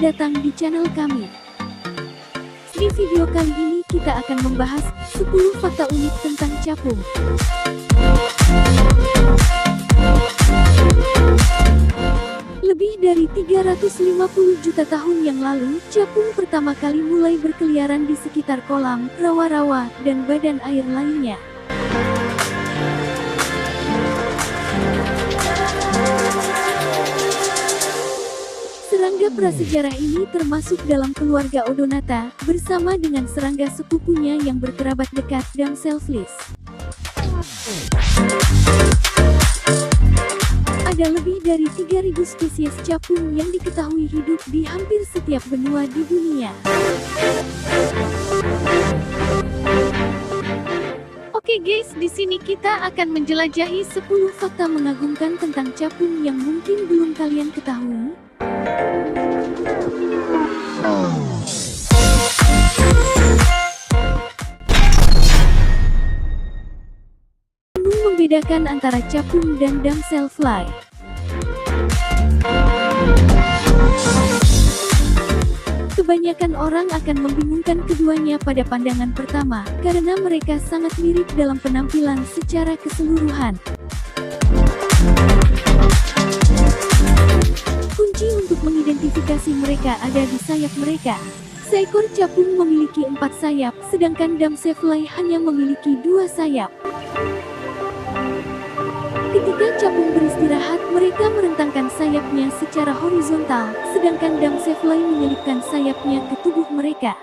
datang di channel kami. Di video kali ini kita akan membahas 10 fakta unik tentang capung. Lebih dari 350 juta tahun yang lalu, capung pertama kali mulai berkeliaran di sekitar kolam, rawa-rawa, dan badan air lainnya. Serangga prasejarah ini termasuk dalam keluarga Odonata, bersama dengan serangga sepupunya yang berkerabat dekat, Damselflies. Ada lebih dari 3.000 spesies capung yang diketahui hidup di hampir setiap benua di dunia. Oke guys, di sini kita akan menjelajahi 10 fakta mengagumkan tentang capung yang mungkin belum kalian ketahui. Membedakan antara capung dan damselfly. Kebanyakan orang akan membingungkan keduanya pada pandangan pertama, karena mereka sangat mirip dalam penampilan secara keseluruhan. Kunci untuk mengidentifikasi mereka ada di sayap mereka. Seekor capung memiliki 4 sayap, sedangkan damselfly hanya memiliki 2 sayap. Ketika capung beristirahat, mereka merentangkan sayapnya secara horizontal, sedangkan damselfly menyelipkan sayapnya ke tubuh mereka.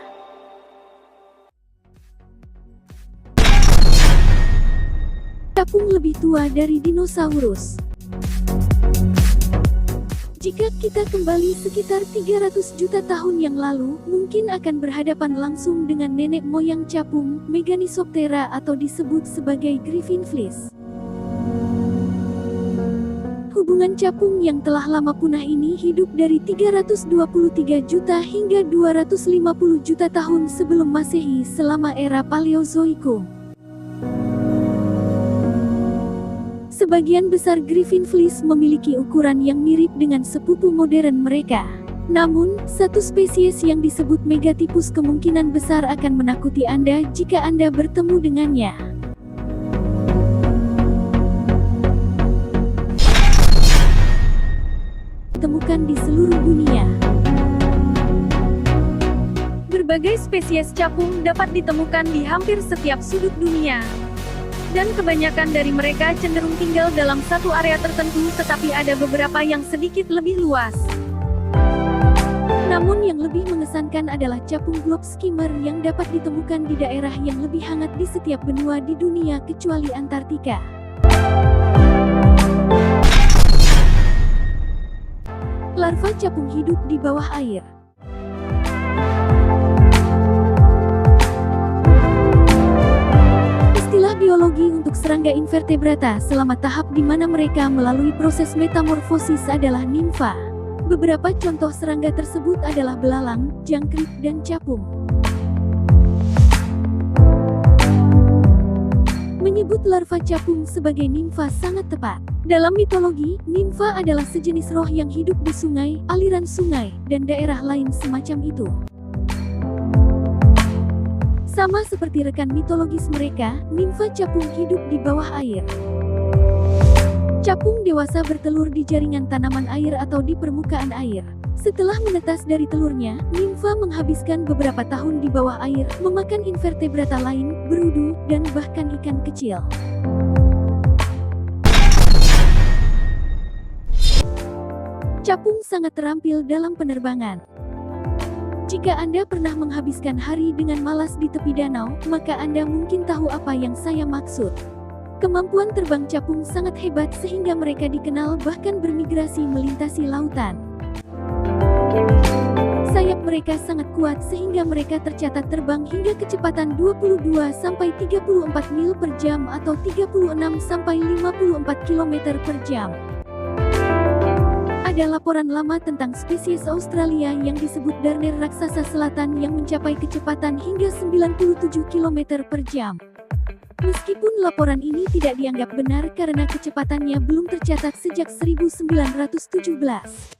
Capung lebih tua dari dinosaurus. Jika kita kembali sekitar 300 juta tahun yang lalu, mungkin akan berhadapan langsung dengan nenek moyang capung, Meganisoptera atau disebut sebagai griffinflies. Hubungan capung yang telah lama punah ini hidup dari 323 juta hingga 250 juta tahun sebelum Masehi selama era Paleozoikum. Sebagian besar griffinflies memiliki ukuran yang mirip dengan sepupu modern mereka. Namun, satu spesies yang disebut Megatipus kemungkinan besar akan menakuti Anda jika Anda bertemu dengannya. Ditemukan di seluruh dunia. Berbagai spesies capung dapat ditemukan di hampir setiap sudut dunia. Dan kebanyakan dari mereka cenderung tinggal dalam satu area tertentu, tetapi ada beberapa yang sedikit lebih luas. Namun yang lebih mengesankan adalah capung globe skimmer yang dapat ditemukan di daerah yang lebih hangat di setiap benua di dunia kecuali Antartika. Larva capung hidup di bawah air. Istilah biologi untuk serangga invertebrata selama tahap di mana mereka melalui proses metamorfosis adalah nimfa. Beberapa contoh serangga tersebut adalah belalang, jangkrik, dan capung. Menyebut larva capung sebagai nimfa sangat tepat. Dalam mitologi, nimfa adalah sejenis roh yang hidup di sungai, aliran sungai, dan daerah lain semacam itu. Sama seperti rekan mitologis mereka, nimfa capung hidup di bawah air. Capung dewasa bertelur di jaringan tanaman air atau di permukaan air. Setelah menetas dari telurnya, nimfa menghabiskan beberapa tahun di bawah air, memakan invertebrata lain, berudu, dan bahkan ikan kecil. Capung sangat terampil dalam penerbangan. Jika Anda pernah menghabiskan hari dengan malas di tepi danau, maka Anda mungkin tahu apa yang saya maksud. Kemampuan terbang capung sangat hebat sehingga mereka dikenal bahkan bermigrasi melintasi lautan. Sayap mereka sangat kuat sehingga mereka tercatat terbang hingga kecepatan 22-34 mil per jam atau 36-54 km per jam. Ada laporan lama tentang spesies Australia yang disebut Darner raksasa selatan yang mencapai kecepatan hingga 97 km per jam. Meskipun laporan ini tidak dianggap benar karena kecepatannya belum tercatat sejak 1917.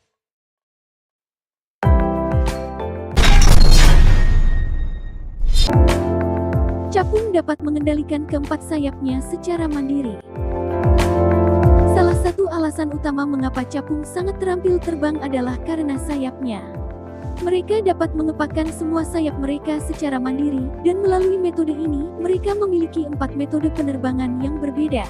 Capung dapat mengendalikan keempat sayapnya secara mandiri. Salah satu alasan utama mengapa capung sangat terampil terbang adalah karena sayapnya. Mereka dapat mengepakkan semua sayap mereka secara mandiri, dan melalui metode ini, mereka memiliki 4 metode penerbangan yang berbeda.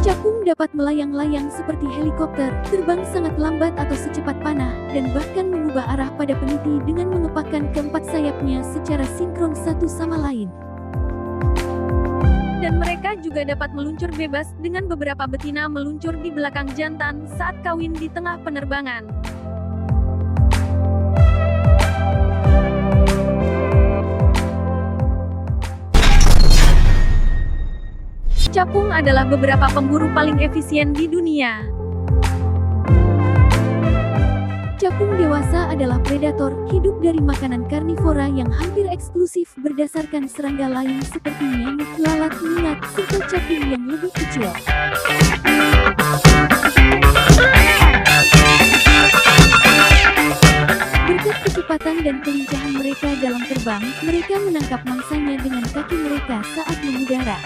Capung dapat melayang-layang seperti helikopter, terbang sangat lambat atau secepat panah, dan bahkan mengubah arah pada peniti dengan mengepakkan keempat sayapnya secara sinkron satu sama lain. Dan mereka juga dapat meluncur bebas dengan beberapa betina meluncur di belakang jantan saat kawin di tengah penerbangan. Capung adalah beberapa pemburu paling efisien di dunia. Capung dewasa adalah predator, hidup dari makanan karnivora yang hampir eksklusif berdasarkan serangga lain seperti nyamuk, lalat, minat, serta capung yang lebih kecil. Berkat kecepatan dan kelincahan mereka dalam terbang, mereka menangkap mangsanya dengan kaki mereka saat mengudara.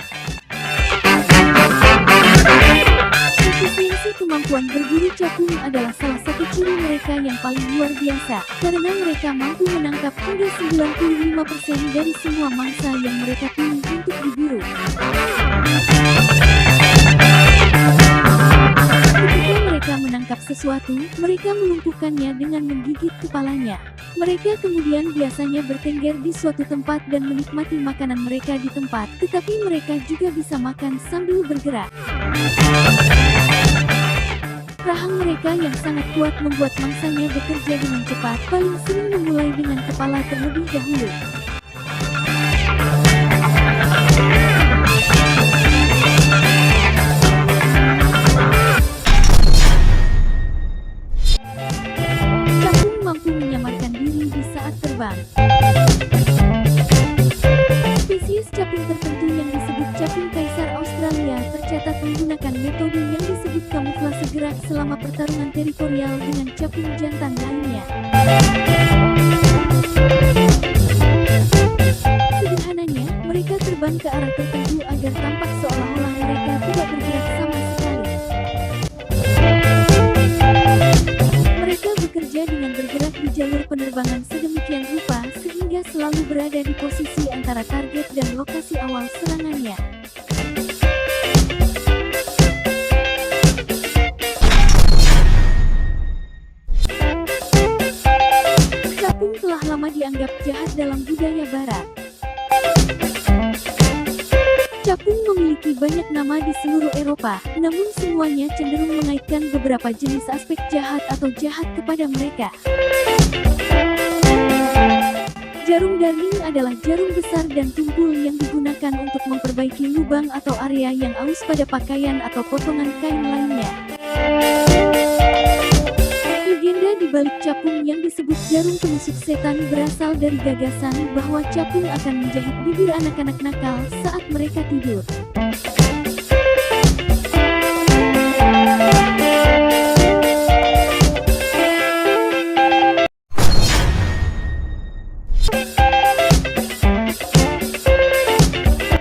Efisiensi kemampuan berburu capung adalah salah satu ciri mereka yang paling luar biasa, karena mereka mampu menangkap hingga 95% dari semua mangsa yang mereka pilih untuk diburu. Ketika mereka menangkap sesuatu, mereka melumpuhkannya dengan menggigit kepalanya. Mereka kemudian biasanya bertengger di suatu tempat dan menikmati makanan mereka di tempat, tetapi mereka juga bisa makan sambil bergerak. Rahang mereka yang sangat kuat membuat mangsanya bekerja dengan cepat, paling sering memulai dengan kepala terlebih dahulu. Capung mampu menyamarkan diri di saat terbang. Spesies capung tertentu yang disebut capung kaisar Australia tercatat menggunakan metode yang disebut kamuflase gerak selama pertarungan teritorial dengan capung jantan lainnya. Sederhananya, mereka terbang ke arah tertentu agar tampak seolah-olah mereka tidak bergerak sama sekali. Mereka bekerja dengan bergerak di jalur penerbangan sedemikian rupa sehingga selalu berada di posisi antara target dan lokasi awal serangannya. Capung telah lama dianggap jahat dalam budaya barat. Capung memiliki banyak nama di seluruh Eropa, namun semuanya cenderung mengaitkan beberapa jenis aspek jahat atau jahat kepada mereka. Jarum Darling adalah jarum besar dan tumpul yang digunakan untuk memperbaiki lubang atau area yang aus pada pakaian atau potongan kain lainnya. Legenda di balik capung yang disebut jarum penusuk setan berasal dari gagasan bahwa capung akan menjahit bibir anak-anak nakal saat mereka tidur.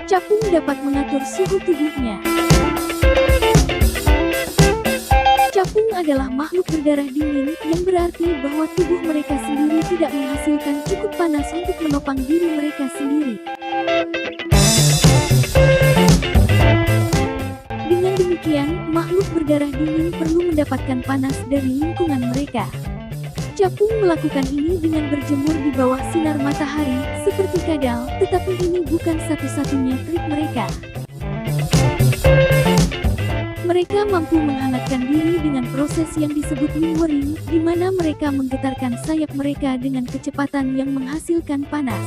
Capung dapat mengatur suhu tubuhnya. Capung adalah makhluk berdarah dingin, yang berarti bahwa tubuh mereka sendiri tidak menghasilkan cukup panas untuk menopang diri mereka sendiri. Dengan demikian, makhluk berdarah dingin perlu mendapatkan panas dari lingkungan mereka. Capung melakukan ini dengan berjemur di bawah sinar matahari, seperti kadal, tetapi ini bukan satu-satunya trik mereka. Mereka mampu menghangatkan diri dengan proses yang disebut wingwering, di mana mereka menggetarkan sayap mereka dengan kecepatan yang menghasilkan panas.